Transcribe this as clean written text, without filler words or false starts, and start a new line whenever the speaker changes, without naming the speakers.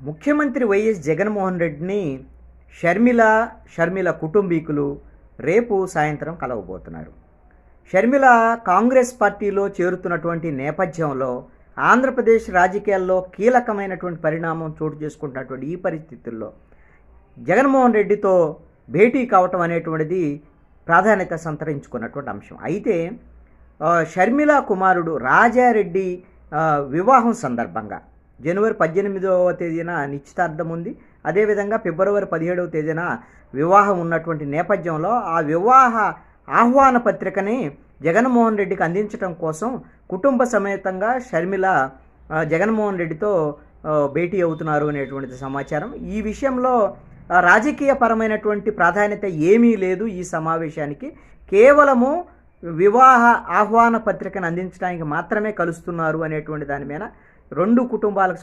ముఖ్యమంత్రి వైఎస్ జగన్మోహన్ రెడ్డిని షర్మిల కుటుంబీకులు రేపు సాయంత్రం కలవబోతున్నారు. షర్మిల కాంగ్రెస్ పార్టీలో చేరుతున్నటువంటి నేపథ్యంలో ఆంధ్రప్రదేశ్ రాజకీయాల్లో కీలకమైనటువంటి పరిణామం చోటు చేసుకుంటున్నటువంటి ఈ పరిస్థితుల్లో జగన్మోహన్ రెడ్డితో భేటీ కావటం అనేటువంటిది ప్రాధాన్యత సంతరించుకున్నటువంటి అంశం. అయితే షర్మిల కుమారుడు రాజారెడ్డి వివాహం సందర్భంగా జనవరి 18వ తేదీన నిశ్చితార్థం ఉంది. అదేవిధంగా ఫిబ్రవరి 17వ తేదీన వివాహం ఉన్నటువంటి నేపథ్యంలో ఆ వివాహ ఆహ్వాన పత్రికని జగన్మోహన్ రెడ్డికి అందించడం కోసం కుటుంబ సమేతంగా షర్మిల జగన్మోహన్ రెడ్డితో భేటీ అవుతున్నారు అనేటువంటిది సమాచారం. ఈ విషయంలో రాజకీయపరమైనటువంటి ప్రాధాన్యత ఏమీ లేదు ఈ సమావేశానికి. కేవలము వివాహ ఆహ్వాన పత్రికను అందించడానికి మాత్రమే కలుస్తున్నారు అనేటువంటి దాని మీద రెండు కుటుంబాలకు